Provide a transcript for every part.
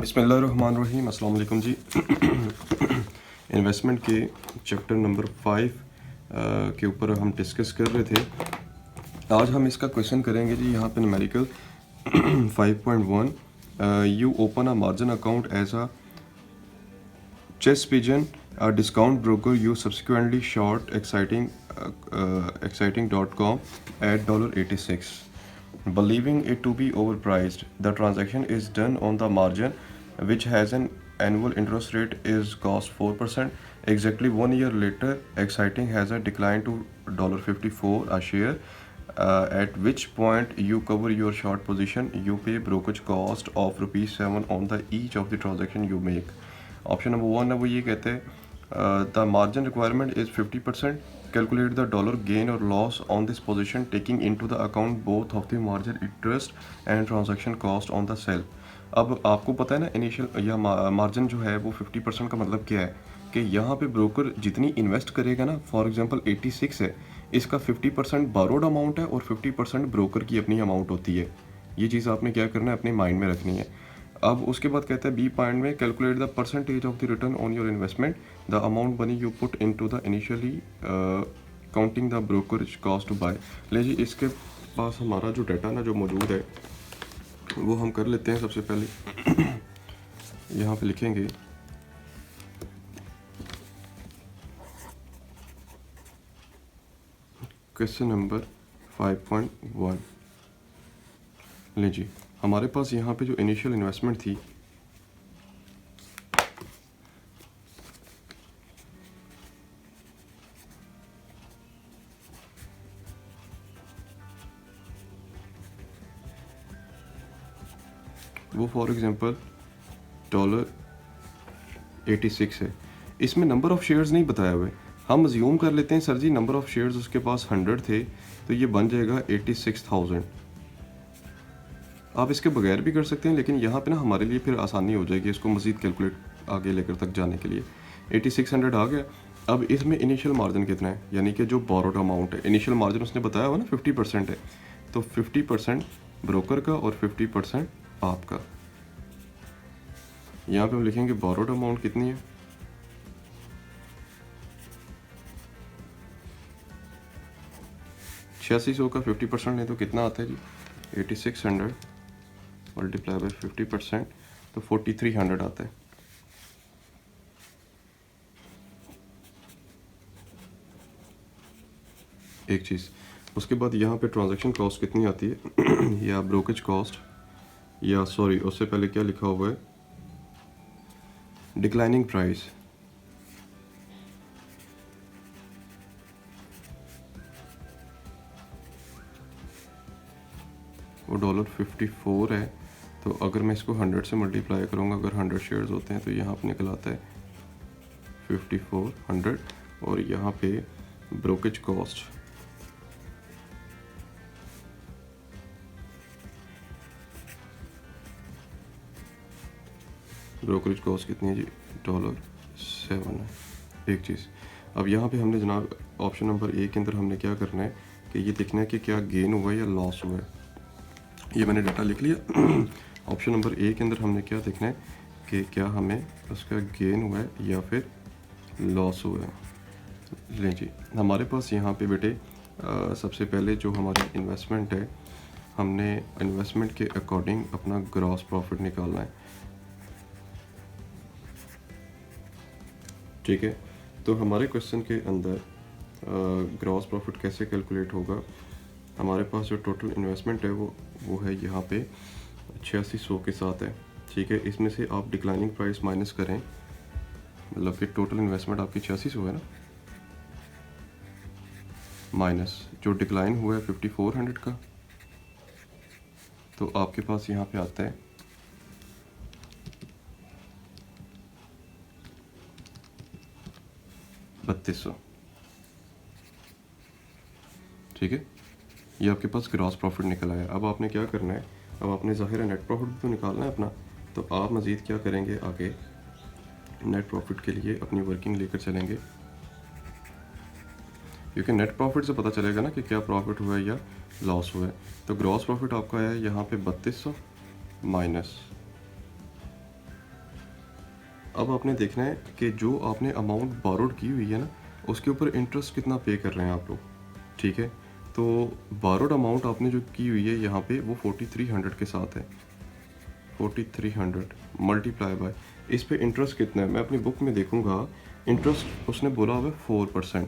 बिस्मिल्लाहिर्रहमानिर्रहीम, अस्सलाम वालेकुम जी। इन्वेस्टमेंट के चैप्टर नंबर 5 के ऊपर हम डिस्कस कर रहे थे। आज हम इसका क्वेश्चन करेंगे जी। यहाँ पे numerical 5.1 you open a margin account as a chess pigeon a discount broker you subsequently short exciting.com at $86. Believing it to be overpriced, the transaction is done on the margin, which has an annual interest rate is cost 4%. Exactly 1 year later, Exciting has a decline to $54 a share, at which point you cover your short position. You pay brokerage cost of ₹7 on the each of the transaction you make. Option number 1 है वो ये कहते हैं the margin requirement is 50%. Calculate the dollar gain और loss on this position taking into the account both of the margin interest and transaction cost on the sale. अब आपको पता है ना, इनिशियल या मार्जिन जो है वो 50% का मतलब क्या है कि यहाँ पे ब्रोकर जितनी इन्वेस्ट करेगा ना, फॉर एग्जांपल 86 है, इसका 50% बारोड अमाउंट है और 50% ब्रोकर की अपनी अमाउंट होती है. ये चीज़ आपने क्या करना है, अपने माइंड में रखनी है. अब उसके बाद कहता है बी पॉइंट में calculate the percentage of the return on your investment, the amount money you put into the initially counting the brokerage cost to buy. ले जी, इसके पास हमारा जो डाटा ना जो मौजूद है वो हम कर लेते हैं. सबसे पहले यहाँ पे लिखेंगे क्वेश्चन नंबर 5.1. ले जी, हमारे पास यहाँ पे जो इनिशियल इन्वेस्टमेंट थी वो फॉर एग्जांपल $86 है. इसमें नंबर ऑफ़ शेयर्स नहीं बताया हुआ है. हम अज्यूम कर लेते हैं sir ji number of shares उसके पास 100 थे, तो ये बन जाएगा 86,000. आप इसके बगैर भी कर सकते हैं, लेकिन यहाँ पे ना हमारे लिए फिर आसानी हो जाएगी इसको मज़ीद कैलकुलेट आगे लेकर तक जाने के लिए. 8600 आ गया. अब इसमें इनिशियल मार्जिन कितना है, यानी कि जो बोरोड अमाउंट है, इनिशियल मार्जिन उसने बताया हुआ ना 50% है, तो 50% ब्रोकर का और 50% आपका. यहाँ पे हम लिखेंगे बोरोड अमाउंट कितनी है, $8600 का 50% नहीं तो कितना आता है जी, 8600 मल्टीप्लाई बाय 50%, तो 4300 आता है. एक चीज़. उसके बाद यहाँ पे ट्रांजैक्शन कॉस्ट कितनी आती है या ब्रोकरेज कॉस्ट, या सॉरी उससे पहले क्या लिखा हुआ है, डिक्लाइनिंग प्राइस. वो $54 है, तो अगर मैं इसको 100 से मल्टीप्लाई करूँगा, अगर 100 शेयर्स होते हैं तो यहाँ पे निकल आता है 5400. और यहाँ पे ब्रोकरेज कॉस्ट कितनी है जी, $7 है. एक चीज़. अब यहाँ पे हमने जनाब ऑप्शन नंबर ए के अंदर हमने क्या करना है कि ये देखना है कि क्या गेन हुआ है या लॉस हुआ है. ये मैंने डाटा लिख लिया. ऑप्शन नंबर ए के अंदर हमने क्या देखना है कि क्या हमें उसका गेन हुआ है या फिर लॉस हुआ है. लें जी, हमारे पास यहाँ पे बेटे सबसे पहले जो हमारी इन्वेस्टमेंट है, हमने इन्वेस्टमेंट के अकॉर्डिंग अपना ग्रॉस प्रॉफिट निकालना है. ठीक है, तो हमारे क्वेश्चन के अंदर ग्रॉस प्रॉफिट कैसे कैलकुलेट होगा. हमारे पास जो टोटल इन्वेस्टमेंट है वो है यहाँ पे 8600 के साथ है. ठीक है, इसमें से आप डिक्लाइनिंग प्राइस माइनस करें, मतलब कि टोटल इन्वेस्टमेंट आपकी 8600 है ना, माइनस जो डिक्लाइन हुआ है 5400 का, तो आपके पास यहाँ पे आता है 3200. ठीक है, ये आपके पास ग्रॉस प्रॉफिट निकल आया. अब आपने क्या करना है, अब आपने ज़ाहिर है नेट प्रॉफिट तो निकालना है अपना, तो आप मज़ीद क्या करेंगे, आगे नेट प्रॉफिट के लिए अपनी वर्किंग लेकर चलेंगे, क्योंकि नेट प्रॉफिट से पता चलेगा ना कि क्या प्रॉफिट हुआ है या लॉस हुआ है. तो ग्रॉस प्रॉफिट आपका है यहाँ पे 3200 माइनस अब आपने देखना है कि जो आपने अमाउंट बोरोड की हुई है ना, उसके ऊपर इंटरेस्ट कितना पे कर रहे हैं आप लोग, ठीक है। तो बोरोड अमाउंट आपने जो की हुई है यहाँ पे वो 4300 के साथ है। 4300 मल्टीप्लाई बाय, इस पे इंटरेस्ट कितना है मैं अपनी बुक में देखूंगा। इंटरेस्ट उसने बोला हुआ है 4%,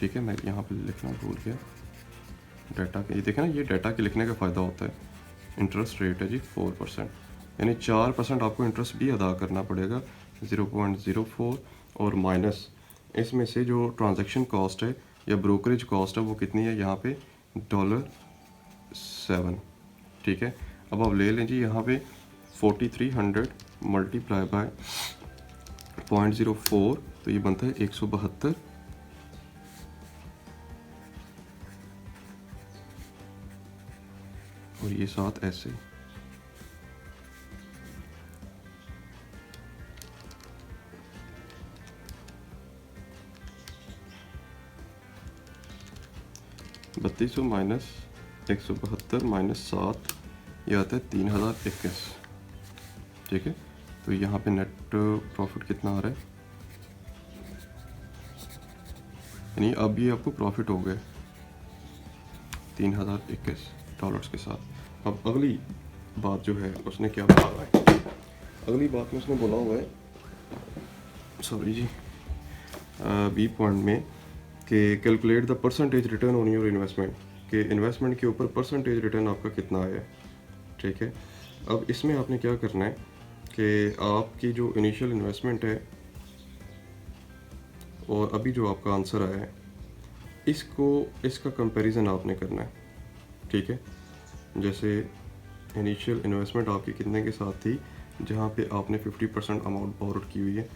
ठीक है। मैं यहाँ पे लिखना भूल गया डाटा के, ये देखें ना, ये डाटा के लिखने का फ़ायदा होता है। इंटरेस्ट रेट है जी 4%, यानी 4% आपको इंटरेस्ट भी अदा करना पड़ेगा, 0.04, और माइनस इसमें से जो ट्रांजैक्शन कॉस्ट है या ब्रोकरेज कॉस्ट है वो कितनी है यहाँ पे $7, ठीक है। अब आप ले लें जी यहाँ पे 4300 मल्टीप्लाई बाय 0.04, तो ये बनता है 172, और ये साथ ऐसे। $3200 माइनस 172 माइनस 7, ये आता है 3021, ठीक है। तो यहाँ पे नेट प्रॉफिट कितना आ रहा है, यानी अब ये आपको प्रॉफिट हो गए $3021 के साथ। अब अगली बात जो है उसने क्या बोला हुआ है, अगली बात में उसने बोला हुआ है, सॉरी जी, बी पॉइंट में कि calculate the percentage return on your investment, कि इन्वेस्टमेंट के ऊपर परसेंटेज रिटर्न आपका कितना आया, ठीक है। अब इसमें आपने क्या करना है कि आपकी जो इनिशियल इन्वेस्टमेंट है और अभी जो आपका आंसर आया है, इसका कंपैरिजन आपने करना है, ठीक है। जैसे इनिशियल इन्वेस्टमेंट आपकी कितने के साथ थी, जहाँ पे आपने 50% अमाउंट बोरोड की हुई है,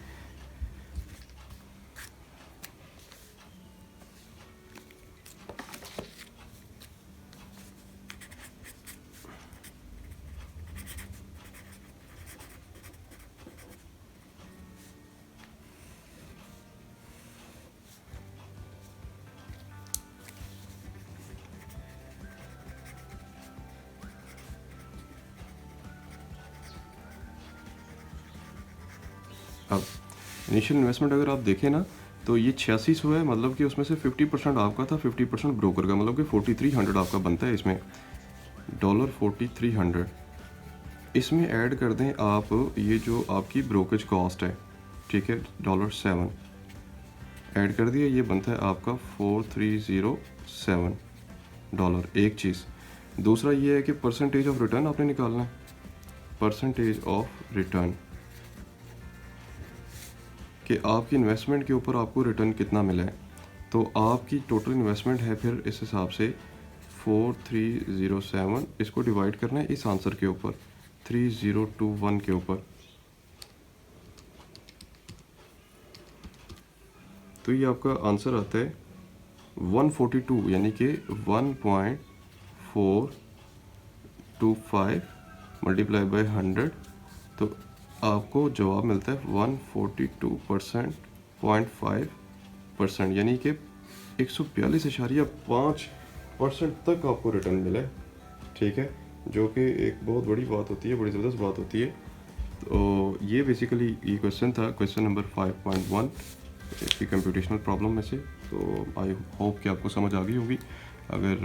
अब इनिशियल इन्वेस्टमेंट अगर आप देखें ना तो ये 8600 है, मतलब कि उसमें से 50% आपका था, 50% ब्रोकर का, मतलब कि 4300 आपका बनता है इसमें, $4300। इसमें ऐड कर दें आप ये जो आपकी ब्रोकरेज कॉस्ट है, ठीक है, $7 ऐड कर दिया, ये बनता है आपका $4307। एक चीज़, दूसरा ये है कि परसेंटेज ऑफ रिटर्न आपने निकालना है, परसेंटेज ऑफ रिटर्न, कि आपकी इन्वेस्टमेंट के ऊपर आपको रिटर्न कितना मिला है। तो आपकी टोटल इन्वेस्टमेंट है फिर इस हिसाब से 4307, इसको डिवाइड करना है इस आंसर के ऊपर 3021 के ऊपर, तो ये आपका आंसर आता है 142, यानी कि 1.425 मल्टीप्लाई बाय 100, तो आपको जवाब मिलता है 142.5%, यानी कि 142.5% तक आपको रिटर्न मिला है, ठीक है, जो कि एक बहुत बड़ी बात होती है, बड़ी ज़बरदस्त बात होती है। तो ये बेसिकली ये क्वेश्चन था, क्वेश्चन नंबर 5.1 इसकी कंप्यूटेशनल प्रॉब्लम में से। तो आई होप कि आपको समझ आ गई होगी। अगर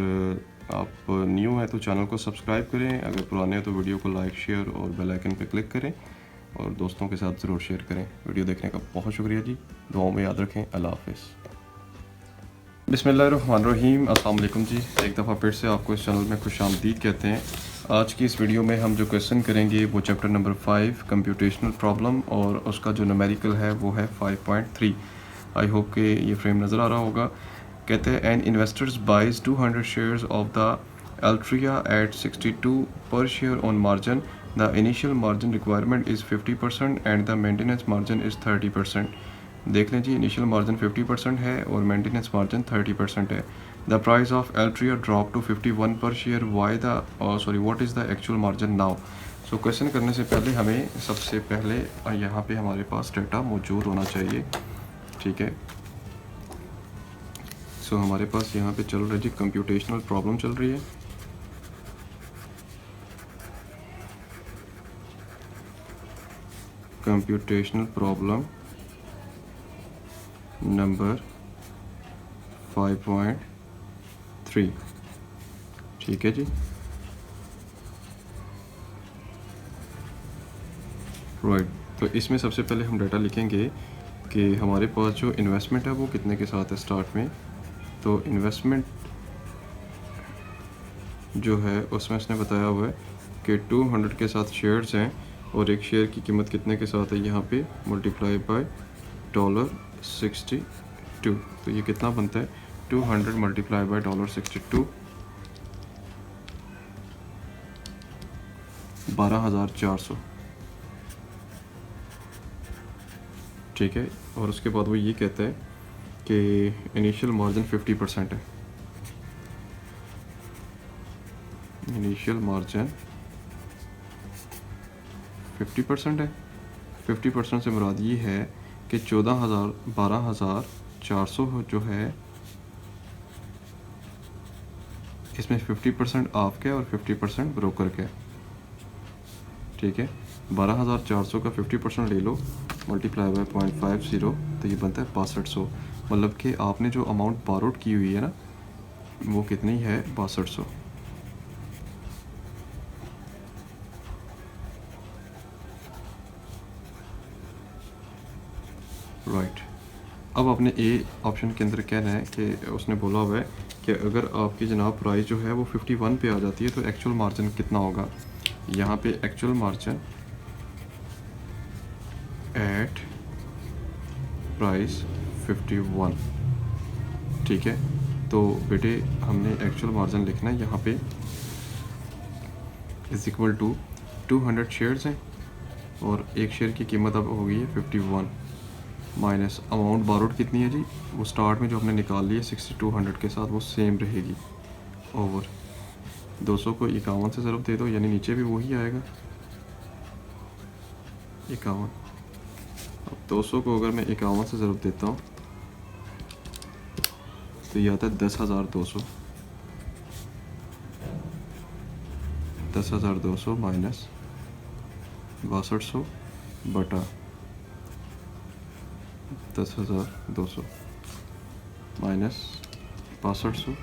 आप न्यू हैं तो चैनल को सब्सक्राइब करें, अगर पुराने हैं तो वीडियो को लाइक, शेयर और बेल आइकन पर क्लिक करें, और दोस्तों के साथ ज़रूर शेयर करें। वीडियो देखने का बहुत शुक्रिया जी, दुआओं में याद रखें। अल्लाह हाफ़िज़। बिस्मिल्लाहिर्रहमानिर्रहीम, अस्सलाम वालेकुम जी। एक दफ़ा फिर से आपको इस चैनल में खुशामदीद कहते हैं। आज की इस वीडियो में हम जो क्वेश्चन करेंगे वो चैप्टर नंबर 5 कंप्यूटेशनल प्रॉब्लम, और उसका जो न्यूमेरिकल है वो है 5.3। आई होप कि ये फ्रेम नज़र आ रहा होगा। कहते हैं an investors buys 200 shares of the Altria at 62 per share on margin. The initial margin requirement is 50% and the maintenance margin is 30%. देख लें जी, इनिशियल मार्जिन 50% है और मेंटेनेंस मार्जिन 30% है। The price of Altria drop to 51 per share, why the what is the actual margin now. So question करने से पहले हमें सबसे पहले यहाँ पे हमारे पास डेटा मौजूद होना चाहिए, ठीक है। सो हमारे पास यहाँ पे चल रही है जी कंप्यूटेशनल प्रॉब्लम चल रही है। Computational problem number 5.3। ठीक है जी, राइट। तो इसमें सबसे पहले हम डाटा लिखेंगे कि हमारे पास जो इन्वेस्टमेंट है वो कितने के साथ है स्टार्ट में। तो इन्वेस्टमेंट जो है उसमें इसने बताया हुआ है कि 200 के साथ शेयर्स हैं और एक शेयर की कीमत कितने के साथ है यहाँ पे मल्टीप्लाई बाय $62। तो ये कितना बनता है 200 मल्टीप्लाई बाय $62, 12,400। ठीक है, और उसके बाद वो ये कहता है कि इनिशियल मार्जिन 50% है। इनिशियल मार्जिन 50% है। 50% से मुराद ये है कि 12,400 जो है इसमें 50% आपका है और 50% ब्रोकर का है। ठीक है, 12,400 का 50% ले लो मल्टीप्लाई बाय 0.50, तो ये बनता है 6200। मतलब कि आपने जो अमाउंट बारोड की हुई है ना वो कितनी है 6200। राइट। अब आपने ए ऑप्शन के अंदर कहना है कि उसने बोला हुआ है कि अगर आपकी जनाब प्राइस जो है वो 51 पे आ जाती है तो एक्चुअल मार्जिन कितना होगा। यहाँ पे एक्चुअल मार्जिन एट प्राइस 51। ठीक है, तो बेटे हमने एक्चुअल मार्जिन लिखना है यहाँ पे इज इक्वल टू 200 शेयर्स हैं और एक शेयर की कीमत अब हो गई है 51 माइनस अमाउंट बारोड कितनी है जी, वो स्टार्ट में जो हमने निकाल ली है 6200 के साथ वो सेम रहेगी ओवर 200 को 51 से ज़रूर दे दो यानी नीचे भी वही आएगा 51। अब 200 को अगर मैं 51 से ज़रूर देता हूँ तो ये आता है 10,200। 10,200 माइनस 6200 बटा 10,200 माइनस 6200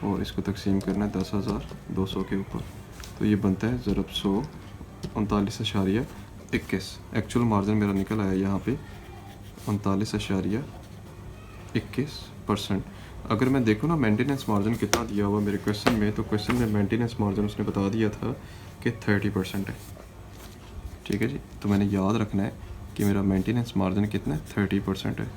और इसको तकसीम करना है 10,200 के ऊपर। तो ये बनता है ज़रब 100 39.21। एक्चुअल मार्जिन मेरा निकल आया यहाँ पे 39.21%। अगर मैं देखूँ ना मेंटेनेंस मार्जिन कितना दिया हुआ मेरे क्वेश्चन में, तो क्वेश्चन में मेंटेनेंस मार्जिन उसने बता दिया था कि 30% है। ठीक है जी, तो मैंने याद रखना है कि मेरा मेंटेनेंस मार्जिन कितना है 30% है।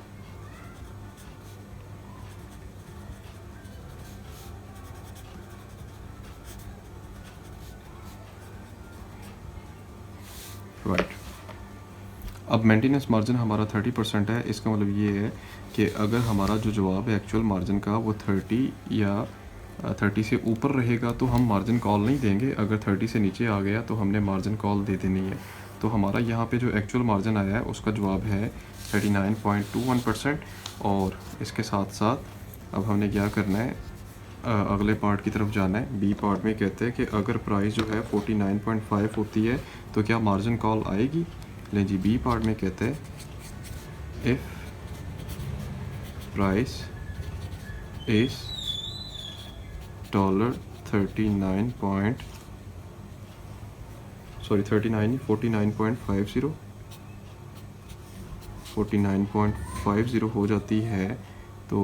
राइट। अब मेंटेनेंस मार्जिन हमारा 30% है, इसका मतलब ये है कि अगर हमारा जो जवाब है एक्चुअल मार्जिन का वो 30 या 30 से ऊपर रहेगा तो हम मार्जिन कॉल नहीं देंगे। अगर 30 से नीचे आ गया तो हमने मार्जिन कॉल दे देनी है। तो हमारा यहाँ पे जो एक्चुअल मार्जिन आया है उसका जवाब है 39.21%। और इसके साथ साथ अब हमने क्या करना है, अगले पार्ट की तरफ जाना है। बी पार्ट में कहते हैं कि अगर प्राइस जो है 49.5 होती है तो क्या मार्जिन कॉल आएगी। लें जी, बी पार्ट में कहते हैं इफ़ प्राइस इज़ $49.50 हो जाती है तो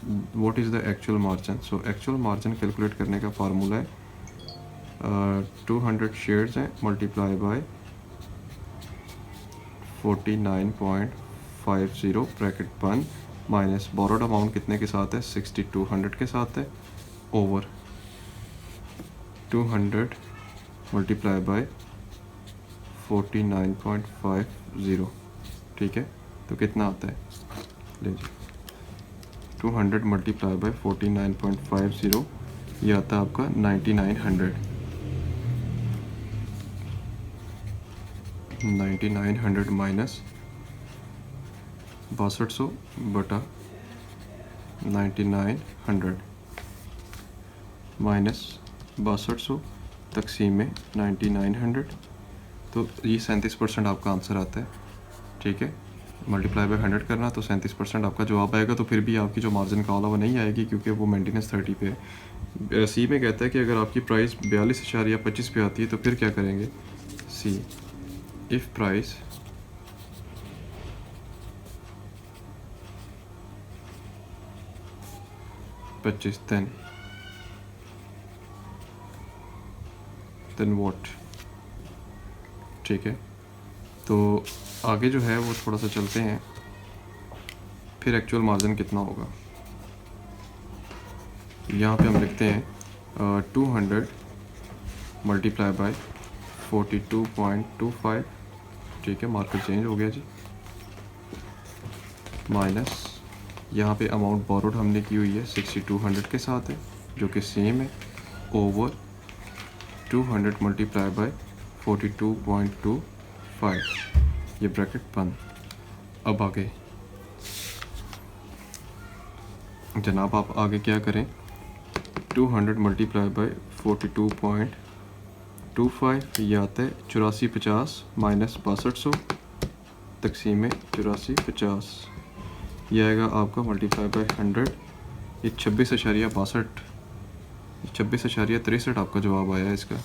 what is the actual margin. So actual margin calculate करने का फार्मूला है 200 शेयर्स हैं मल्टीप्लाई बाय 49.50 ब्रैकेट बंद माइनस बोरोड अमाउंट कितने के साथ है 6200 के साथ है ओवर 200 मल्टीप्लाई बाय 49.50। ठीक है, तो कितना आता है ले जी 200 मल्टीप्लाई बाय 49.50 ये आता है आपका 9900। 9900 माइनस 6200 बटा 9900 माइनस 6200 तकसीम में 9900 तो ये 37% आपका आंसर आता है, ठीक है। मल्टीप्लाई बाय 100 करना तो 37% आपका जवाब आएगा। तो फिर भी आपकी जो मार्जिन कॉल है वो नहीं आएगी क्योंकि वो मेंटेनेंस 30 पे है। सी में कहता है कि अगर आपकी प्राइस 42.25 पे आती है तो फिर क्या करेंगे। सी, इफ़ प्राइस पच्चीस देन व्हाट, ठीक है। तो आगे जो है वो थोड़ा सा चलते हैं, फिर एक्चुअल मार्जिन कितना होगा। यहाँ पे हम लिखते हैं 200 मल्टीप्लाई बाय 42.25, ठीक है, मार्कर चेंज हो गया जी, माइनस यहाँ पे अमाउंट बोरोड हमने की हुई है 6200 के साथ है जो कि सेम है, ओवर 200 मल्टीप्लाई बाय 42.25, ये ब्रैकेट बंद। अब आगे जनाब आप आगे क्या करें, 200 मल्टीप्लाई बाय 42.25, ये आता है 8450 माइनस 6200 तकसीम 8450, ये आएगा आपका मल्टीप्लाई बाय 100, ये 26.63 आपका जवाब आया है इसका।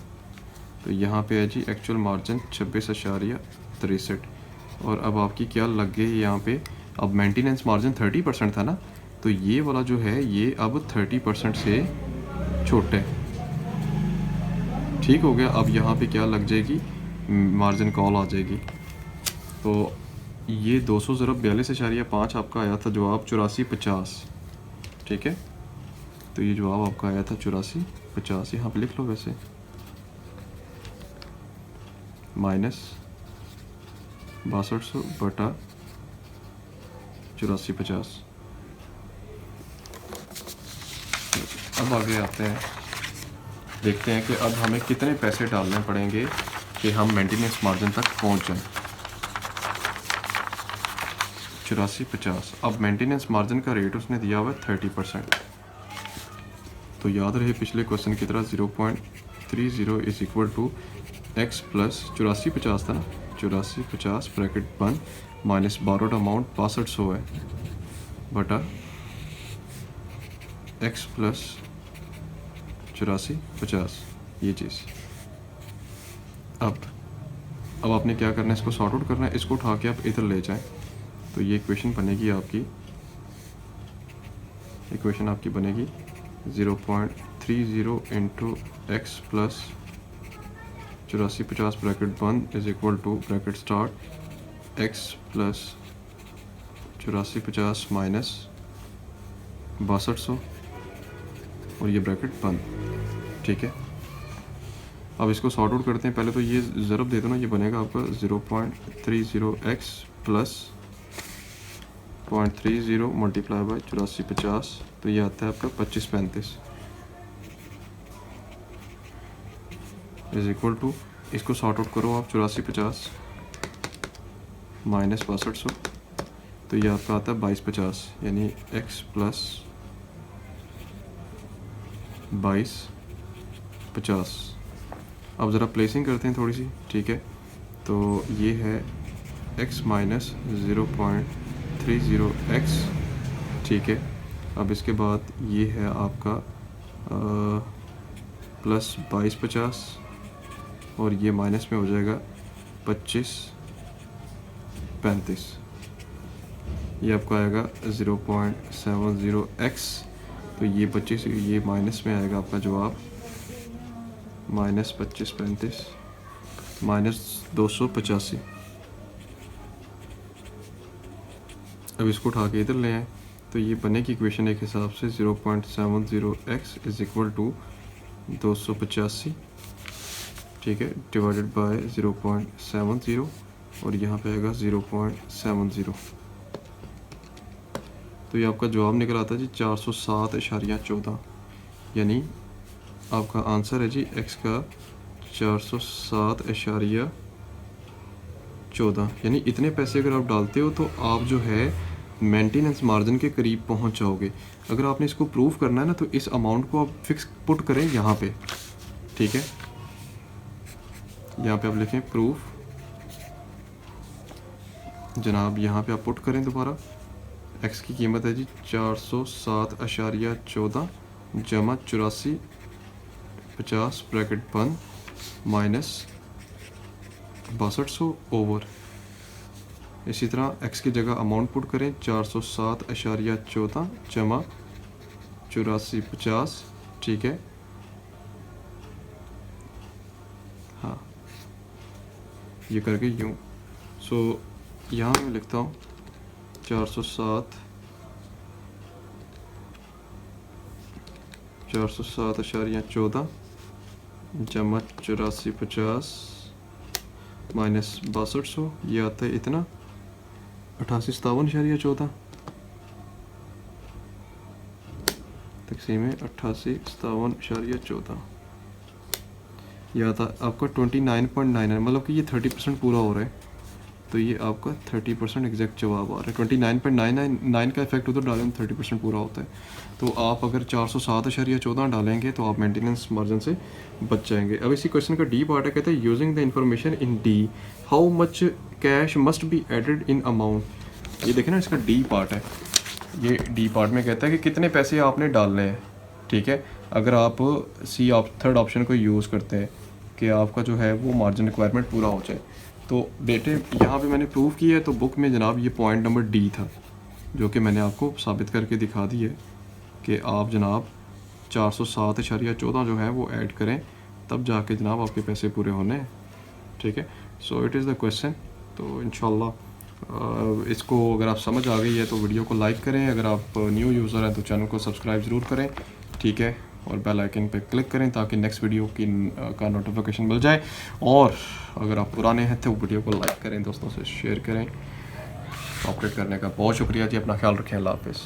तो यहाँ पे है जी एक्चुअल मार्जिन 26.63। और अब आपकी क्या लग गई यहाँ पे, अब मेंटेनेंस मार्जिन 30% था ना, तो ये वाला जो है ये अब 30% से छोटा है, ठीक हो गया। अब यहाँ पे क्या लग जाएगी, मार्जिन कॉल आ जाएगी। तो ये 200 ज़रब 42.5 आपका आया था जवाब 8450, ठीक है। तो ये जवाब आपका आया था 8450, यहाँ पे लिख लो वैसे, माइनस 6200 बटा 8450। अब आगे आते हैं, देखते हैं कि अब हमें कितने पैसे डालने पड़ेंगे कि हम मेंटेनेंस मार्जिन तक पहुंच जाएं। 8450। अब मेंटेनेंस मार्जिन का रेट उसने दिया हुआ है 30%। तो याद रहे पिछले क्वेश्चन की तरह 0.30 is equal to x plus 8450 था ना, 8450 ब्रैकेट बंद माइनस बारोड अमाउंट 6200 है बटा एक्स प्लस 8450, ये चीज़। अब आपने क्या करना है, इसको सॉर्ट आउट करना है, इसको उठा के आप इधर ले जाएं तो ये इक्वेशन बनेगी आपकी, इक्वेशन आपकी बनेगी 0.30 इंटू एक्स प्लस 8450 ब्रैकेट बंद is equal to bracket start x plus 8450 minus 6200 और ये ब्रैकेट बंद, ठीक है। अब इसको सॉर्ट आउट करते हैं, पहले तो ये ज़रब दे दो ना, ये बनेगा आपका 0.30x प्लस 0.30 मल्टीप्लाई बाय 8450, तो ये आता है आपका 2535 इज इक्वल टू, इसको सॉर्ट आउट करो आप 8450 माइनस 6200, तो ये आपका आता है 2250, यानी x प्लस 2250। अब ज़रा प्लेसिंग करते हैं थोड़ी सी, ठीक है। तो ये है x माइनस 0.30x, ठीक है। अब इसके बाद ये है आपका प्लस 2250 और ये माइनस में हो जाएगा 2535, ये आपका आएगा 0.70x, तो ये 25, ये माइनस में आएगा आपका जवाब माइनस 2535 माइनस 285। अब इसको उठा के इधर ले आए तो ये बनेगी इक्वेशन एक हिसाब से 0.70x इज इक्वल टू 285, ठीक है, डिवाइडेड बाय 0.70 और यहाँ पे आएगा 0.70, तो ये आपका जवाब निकल आता है जी 407.14, यानी आपका आंसर है जी x का 407.14, यानी इतने पैसे अगर आप डालते हो तो आप जो है मेंटेनेंस मार्जिन के करीब पहुंच जाओगे। अगर आपने इसको प्रूव करना है ना तो इस अमाउंट को आप फिक्स पुट करें यहाँ पे, ठीक है। यहाँ पे आप लिखें प्रूफ जनाब यहाँ पे आप पुट करें दोबारा। एक्स की कीमत है जी 407.14 जमा 84.50 ब्रैकेट बंद माइनस 6200 ओवर। इसी तरह एक्स की जगह अमाउंट पुट करें 407.14 जमा 84.50, ठीक है। हाँ, ये करके यूँ। सो यहाँ मैं लिखता हूँ 407.14 जमा 84.50 माइनस 6200, ये आता है इतना 8857.14 तकसीम में 8857.14, यह आता आपका 29.99, मतलब कि ये 30% पूरा हो रहा है। तो ये आपका 30% एग्जैक्ट जवाब आ रहा है। 29.99 का इफेक्ट उधर डालें 30% पूरा होता है। तो आप अगर 407.14 डालेंगे तो आप मेंटेनेंस मार्जिन से बच जाएंगे। अब इसी क्वेश्चन का डी पार्ट है, कहते हैं using the information in D how much cash must be added in amount. ये देखें ना, इसका डी पार्ट है। ये डी पार्ट में कहता है कि कितने पैसे आपने डालने हैं, ठीक है। अगर आप थर्ड ऑप्शन को यूज़ करते हैं कि आपका जो है वो मार्जिन रिक्वायरमेंट पूरा हो जाए, तो बेटे यहाँ पे मैंने प्रूव किया है। तो बुक में जनाब ये पॉइंट नंबर डी था, जो कि मैंने आपको साबित करके दिखा दी है कि आप जनाब 407.14 जो है वो ऐड करें, तब जाके जनाब आपके पैसे पूरे होने हैं, ठीक है। So it is the question. तो इंशाल्लाह इसको अगर आप समझ आ गई है तो वीडियो को लाइक करें। अगर आप न्यू यूज़र हैं तो चैनल को सब्सक्राइब ज़रूर करें, ठीक है, और बेल आइकन पे क्लिक करें ताकि नेक्स्ट वीडियो की का नोटिफिकेशन मिल जाए। और अगर आप पुराने हैं तो वीडियो को लाइक करें, दोस्तों से शेयर करें। ऑपरेट करने का बहुत शुक्रिया जी, अपना ख्याल रखें, अल्लाह हाफ़िज़।